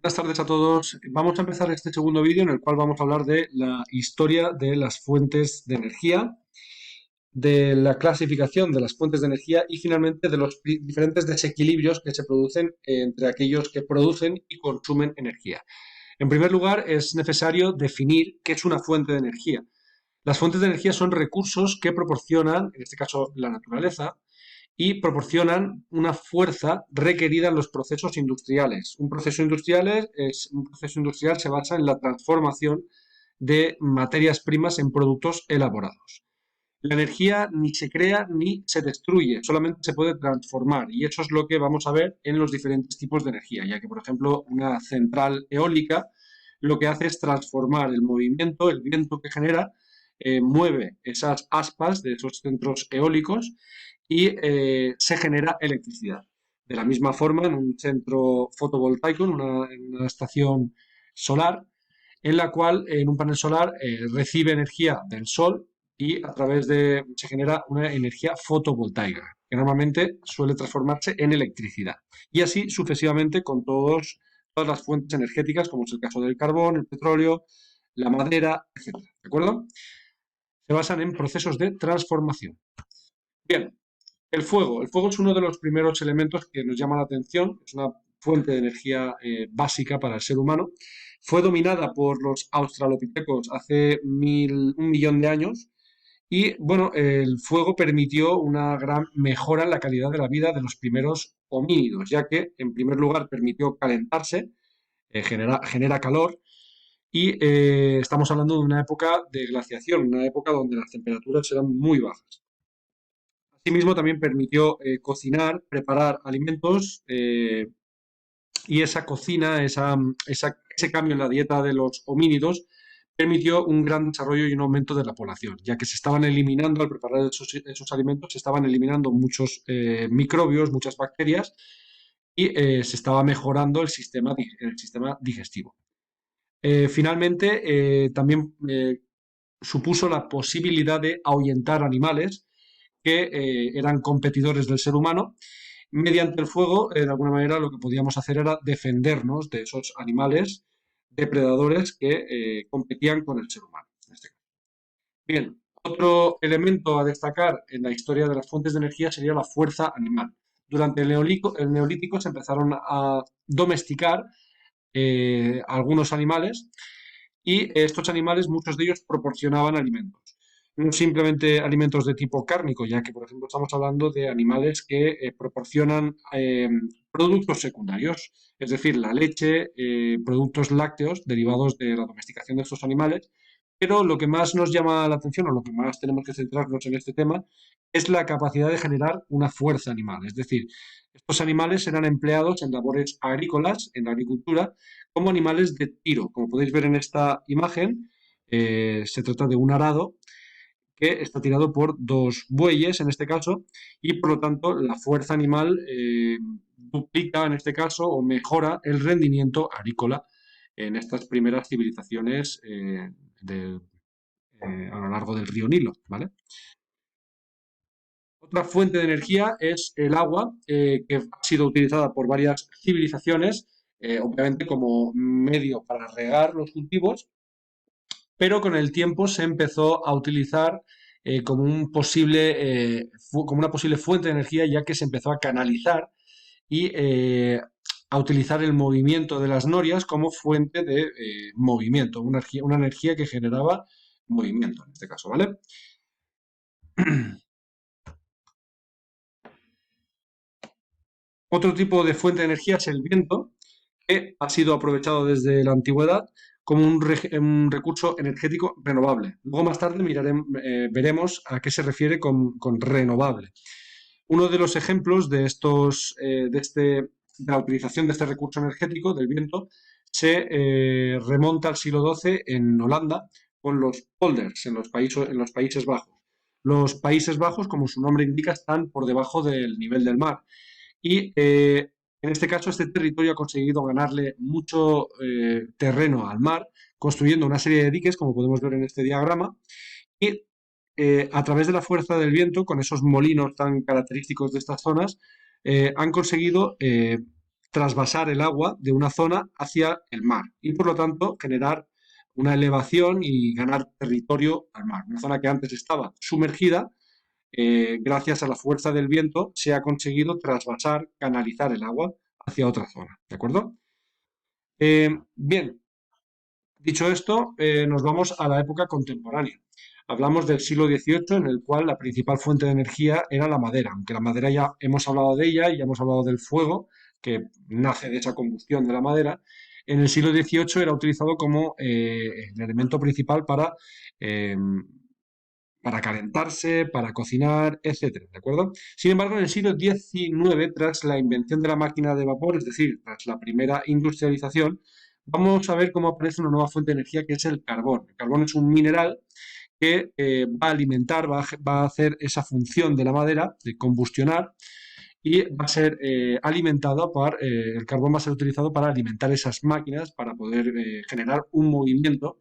Buenas tardes a todos. Vamos a empezar este segundo vídeo en el cual vamos a hablar de la historia de las fuentes de energía, de la clasificación de las fuentes de energía y finalmente de los diferentes desequilibrios que se producen entre aquellos que producen y consumen energía. En primer lugar, es necesario definir qué es una fuente de energía. Las fuentes de energía son recursos que proporcionan, en este caso la naturaleza, y proporcionan una fuerza requerida en los procesos industriales. Un proceso industrial se basa en la transformación de materias primas en productos elaborados. La energía ni se crea ni se destruye, solamente se puede transformar y eso es lo que vamos a ver en los diferentes tipos de energía, ya que por ejemplo una central eólica lo que hace es transformar el movimiento, el viento que genera, mueve esas aspas de esos centros eólicos y se genera electricidad. De la misma forma, en un centro fotovoltaico, en una estación solar, en la cual en un panel solar recibe energía del sol y a través de se genera una energía fotovoltaica, que normalmente suele transformarse en electricidad. Y así sucesivamente con todas las fuentes energéticas, como es el caso del carbón, el petróleo, la madera, etcétera. ¿De acuerdo? Se basan en procesos de transformación. Bien, el fuego. El fuego es uno de los primeros elementos que nos llama la atención. Es una fuente de energía básica para el ser humano. Fue dominada por los australopitecos hace un millón de años y, bueno, el fuego permitió una gran mejora en la calidad de la vida de los primeros homínidos, ya que, en primer lugar, permitió calentarse, genera calor y estamos hablando de una época de glaciación, una época donde las temperaturas eran muy bajas. Asimismo, también permitió cocinar, preparar alimentos y esa cocina, ese cambio en la dieta de los homínidos permitió un gran desarrollo y un aumento de la población, ya que se estaban eliminando, al preparar esos alimentos, se estaban eliminando muchos microbios, muchas bacterias y se estaba mejorando el sistema digestivo. Finalmente, también supuso la posibilidad de ahuyentar animales que eran competidores del ser humano. Mediante el fuego, de alguna manera, lo que podíamos hacer era defendernos de esos animales depredadores que competían con el ser humano. En este caso. Bien, otro elemento a destacar en la historia de las fuentes de energía sería la fuerza animal. Durante el Neolítico se empezaron a domesticar algunos animales y estos animales, muchos de ellos proporcionaban alimentos. No simplemente alimentos de tipo cárnico, ya que, por ejemplo, estamos hablando de animales que proporcionan productos secundarios, es decir, la leche, productos lácteos derivados de la domesticación de estos animales. Pero lo que más nos llama la atención, o lo que más tenemos que centrarnos en este tema, es la capacidad de generar una fuerza animal. Es decir, estos animales eran empleados en labores agrícolas, en la agricultura, como animales de tiro. Como podéis ver en esta imagen, se trata de un arado que está tirado por dos bueyes, en este caso, y por lo tanto la fuerza animal duplica, en este caso, o mejora el rendimiento agrícola en estas primeras civilizaciones a lo largo del río Nilo, ¿vale? Otra fuente de energía es el agua, que ha sido utilizada por varias civilizaciones, obviamente como medio para regar los cultivos, pero con el tiempo se empezó a utilizar como una posible fuente de energía, ya que se empezó a canalizar y a utilizar el movimiento de las norias como fuente de movimiento, una energía que generaba movimiento en este caso, ¿vale? Otro tipo de fuente de energía es el viento, que ha sido aprovechado desde la antigüedad como un recurso energético renovable. Luego más tarde veremos a qué se refiere con renovable. Uno de los ejemplos de la utilización de este recurso energético, del viento, se remonta al siglo XII en Holanda con los polders en los Países Bajos. Los Países Bajos, como su nombre indica, están por debajo del nivel del mar y en este caso este territorio ha conseguido ganarle mucho terreno al mar, construyendo una serie de diques, como podemos ver en este diagrama, y a través de la fuerza del viento, con esos molinos tan característicos de estas zonas, han conseguido trasvasar el agua de una zona hacia el mar y por lo tanto generar una elevación y ganar territorio al mar. Una zona que antes estaba sumergida, gracias a la fuerza del viento, se ha conseguido trasvasar, canalizar el agua hacia otra zona. ¿De acuerdo? Bien, dicho esto, nos vamos a la época contemporánea. Hablamos del siglo XVIII, en el cual la principal fuente de energía era la madera, aunque la madera ya hemos hablado de ella y ya hemos hablado del fuego, que nace de esa combustión de la madera. En el siglo XVIII era utilizado como el elemento principal eh, para calentarse, para cocinar, etcétera, ¿de acuerdo? Sin embargo, en el siglo XIX, tras la invención de la máquina de vapor, es decir, tras la primera industrialización, vamos a ver cómo aparece una nueva fuente de energía que es el carbón. El carbón es un mineral que va a alimentar, va a hacer esa función de la madera, de combustionar, y va a ser alimentado el carbón va a ser utilizado para alimentar esas máquinas, para poder generar un movimiento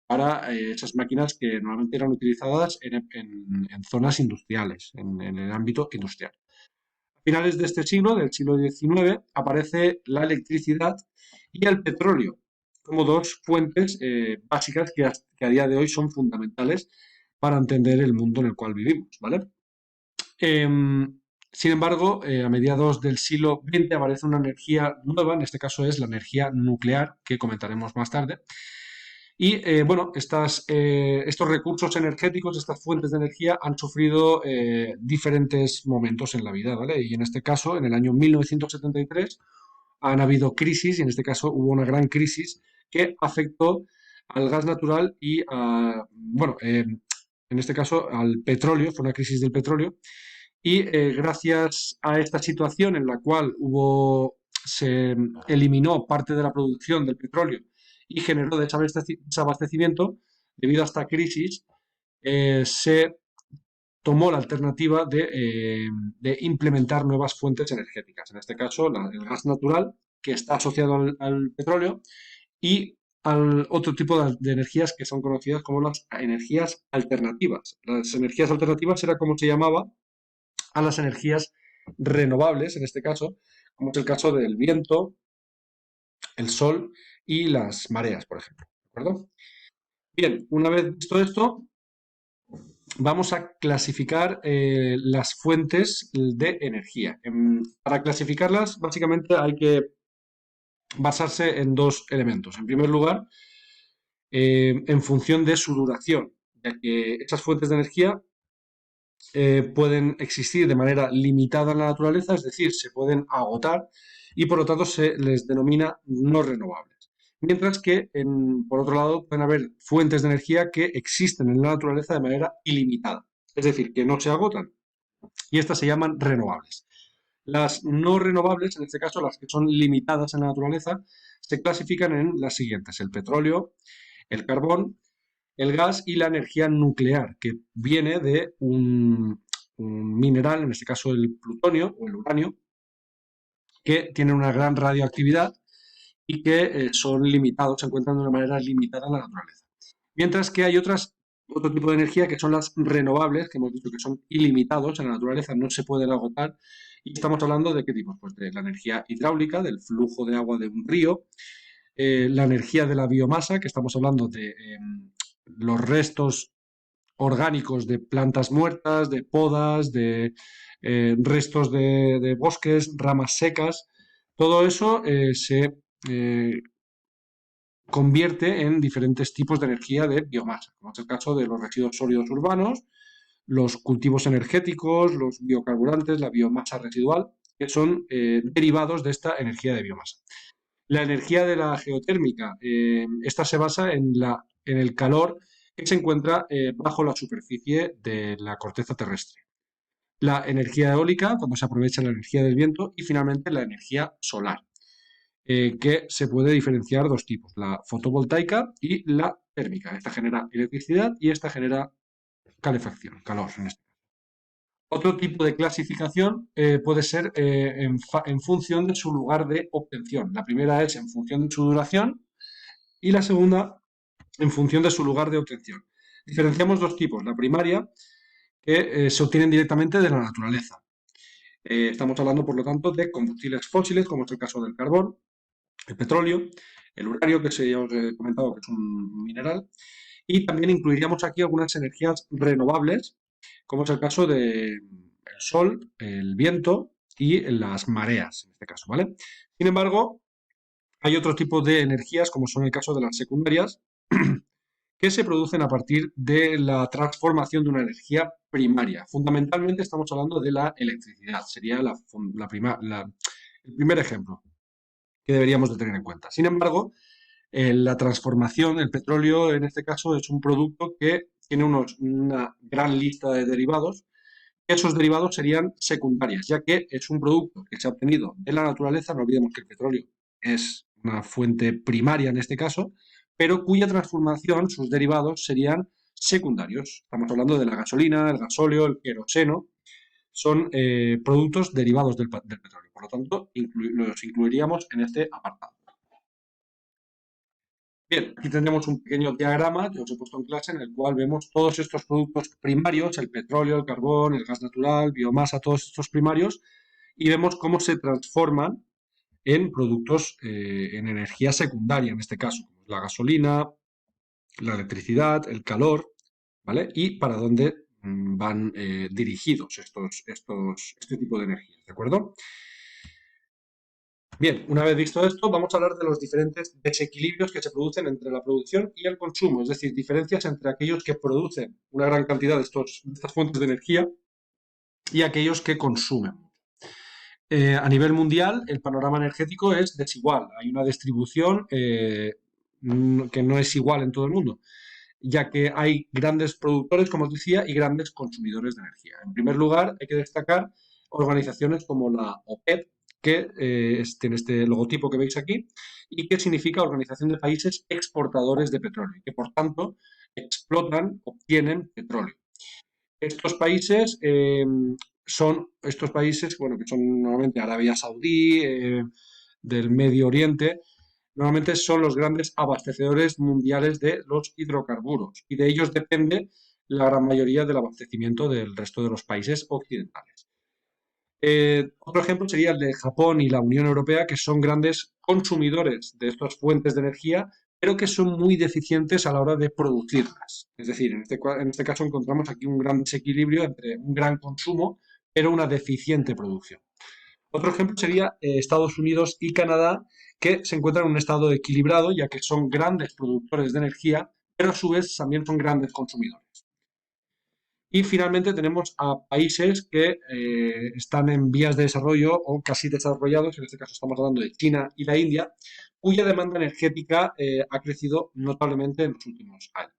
para esas máquinas que normalmente eran utilizadas en zonas industriales, en el ámbito industrial. A finales de este siglo, del siglo XIX, aparece la electricidad y el petróleo como dos fuentes básicas que a día de hoy son fundamentales para entender el mundo en el cual vivimos, ¿vale? Sin embargo, a mediados del siglo XX aparece una energía nueva, en este caso es la energía nuclear, que comentaremos más tarde. Y bueno, estos recursos energéticos, estas fuentes de energía han sufrido diferentes momentos en la vida, ¿vale? Y en este caso, en el año 1973, han habido crisis, y en este caso hubo una gran crisis que afectó al gas natural y, bueno, en este caso al petróleo, fue una crisis del petróleo, y gracias a esta situación en la cual se eliminó parte de la producción del petróleo y generó desabastecimiento, debido a esta crisis, se tomó la alternativa de implementar nuevas fuentes energéticas. En este caso, el gas natural, que está asociado al petróleo, y al otro tipo de energías que son conocidas como las energías alternativas. Las energías alternativas era como se llamaba a las energías renovables, en este caso, como es el caso del viento, el sol y las mareas, por ejemplo. ¿De acuerdo? Bien, una vez visto esto, vamos a clasificar las fuentes de energía. Para clasificarlas, básicamente hay que basarse en dos elementos. En primer lugar, en función de su duración, ya que esas fuentes de energía pueden existir de manera limitada en la naturaleza, es decir, se pueden agotar y por lo tanto se les denomina no renovables. Mientras que, por otro lado, pueden haber fuentes de energía que existen en la naturaleza de manera ilimitada, es decir, que no se agotan, y estas se llaman renovables. Las no renovables, en este caso las que son limitadas en la naturaleza, se clasifican en las siguientes: el petróleo, el carbón, el gas y la energía nuclear, que viene de un mineral, en este caso el plutonio o el uranio, que tiene una gran radioactividad y que son limitados, se encuentran de una manera limitada en la naturaleza. Mientras que hay otro tipo de energía que son las renovables, que hemos dicho que son ilimitados en la naturaleza, no se pueden agotar. Y estamos hablando de qué tipo, pues de la energía hidráulica, del flujo de agua de un río, la energía de la biomasa, que estamos hablando de los restos orgánicos de plantas muertas, de podas, de restos de bosques, ramas secas. Todo eso se convierte en diferentes tipos de energía de biomasa, como es el caso de los residuos sólidos urbanos, los cultivos energéticos, los biocarburantes, la biomasa residual, que son derivados de esta energía de biomasa. La energía de la geotérmica, esta se basa en el calor que se encuentra bajo la superficie de la corteza terrestre. La energía eólica, cuando se aprovecha la energía del viento, y finalmente la energía solar, que se puede diferenciar dos tipos: la fotovoltaica y la térmica. Esta genera electricidad y esta genera calefacción, calor en este. Otro tipo de clasificación puede ser en función de su lugar de obtención. La primera es en función de su duración y la segunda en función de su lugar de obtención. Diferenciamos dos tipos: la primaria, que se obtienen directamente de la naturaleza, Estamos hablando, por lo tanto, de combustibles fósiles, como es el caso del carbón, el petróleo, el uranio, que ya os he comentado que es un mineral, y también incluiríamos aquí algunas energías renovables, como es el caso del sol, el viento y las mareas, en este caso, ¿vale? Sin embargo, hay otro tipo de energías, como son el caso de las secundarias, que se producen a partir de la transformación de una energía primaria. Fundamentalmente estamos hablando de la electricidad, sería el primer ejemplo que deberíamos de tener en cuenta. Sin embargo, la transformación, el petróleo en este caso es un producto que tiene una gran lista de derivados. Esos derivados serían secundarias, ya que es un producto que se ha obtenido de la naturaleza. No olvidemos que el petróleo es una fuente primaria en este caso, pero cuya transformación, sus derivados, serían secundarios. Estamos hablando de la gasolina, el gasóleo, el queroseno. Son productos derivados del petróleo. Por lo tanto, los incluiríamos en este apartado. Bien, aquí tendremos un pequeño diagrama que os he puesto en clase en el cual vemos todos estos productos primarios, el petróleo, el carbón, el gas natural, biomasa, todos estos primarios, y vemos cómo se transforman en productos, en energía secundaria, en este caso, como la gasolina, la electricidad, el calor, ¿vale? Y para dónde van dirigidos este tipo de energías, ¿de acuerdo? Bien, una vez visto esto, vamos a hablar de los diferentes desequilibrios que se producen entre la producción y el consumo, es decir, diferencias entre aquellos que producen una gran cantidad de estas fuentes de energía y aquellos que consumen. A nivel mundial, el panorama energético es desigual. Hay una distribución que no es igual en todo el mundo, ya que hay grandes productores, como os decía, y grandes consumidores de energía. En primer lugar, hay que destacar organizaciones como la OPEP, que tiene este logotipo que veis aquí, y que significa Organización de Países Exportadores de Petróleo, y que por tanto obtienen petróleo. Estos países bueno, que son normalmente Arabia Saudí, del Medio Oriente, normalmente son los grandes abastecedores mundiales de los hidrocarburos y de ellos depende la gran mayoría del abastecimiento del resto de los países occidentales. Otro ejemplo sería el de Japón y la Unión Europea, que son grandes consumidores de estas fuentes de energía, pero que son muy deficientes a la hora de producirlas. Es decir, en este caso encontramos aquí un gran desequilibrio entre un gran consumo, pero una deficiente producción. Otro ejemplo sería Estados Unidos y Canadá, que se encuentran en un estado equilibrado, ya que son grandes productores de energía, pero a su vez también son grandes consumidores. Y finalmente tenemos a países que están en vías de desarrollo o casi desarrollados, en este caso estamos hablando de China y la India, cuya demanda energética ha crecido notablemente en los últimos años.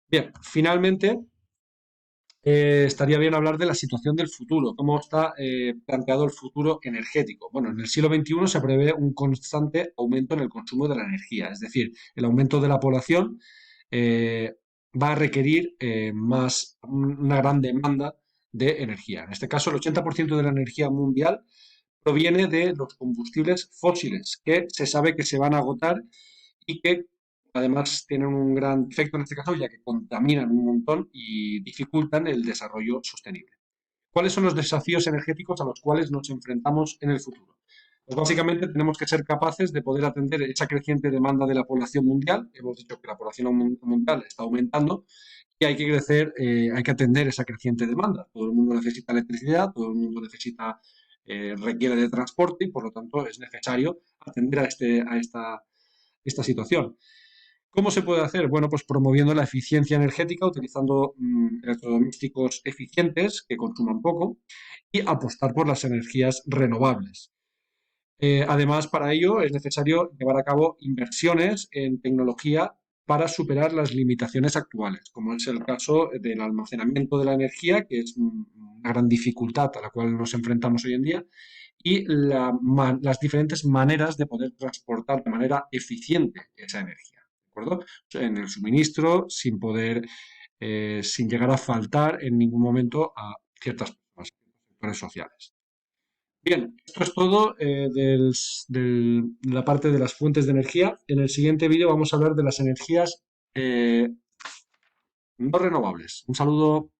Bien, finalmente estaría bien hablar de la situación del futuro, cómo está planteado el futuro energético. Bueno, en el siglo XXI se prevé un constante aumento en el consumo de la energía, es decir, el aumento de la población eh, va a requerir una gran demanda de energía. En este caso, el 80% de la energía mundial proviene de los combustibles fósiles, que se sabe que se van a agotar y que además tienen un gran efecto en este caso, ya que contaminan un montón y dificultan el desarrollo sostenible. ¿Cuáles son los desafíos energéticos a los cuales nos enfrentamos en el futuro? Pues básicamente tenemos que ser capaces de poder atender esa creciente demanda de la población mundial. Hemos dicho que la población mundial está aumentando y hay que crecer, hay que atender esa creciente demanda. Todo el mundo necesita electricidad, todo el mundo requiere de transporte y por lo tanto es necesario atender esta situación. ¿Cómo se puede hacer? Bueno, pues promoviendo la eficiencia energética, utilizando electrodomésticos eficientes que consuman poco y apostar por las energías renovables. Además, para ello es necesario llevar a cabo inversiones en tecnología para superar las limitaciones actuales, como es el caso del almacenamiento de la energía, que es una gran dificultad a la cual nos enfrentamos hoy en día, y las diferentes maneras de poder transportar de manera eficiente esa energía, ¿de acuerdo? En el suministro, sin llegar a faltar en ningún momento a ciertas personas, sectores sociales. Bien, esto es todo de la parte de las fuentes de energía. En el siguiente vídeo vamos a hablar de las energías no renovables. Un saludo.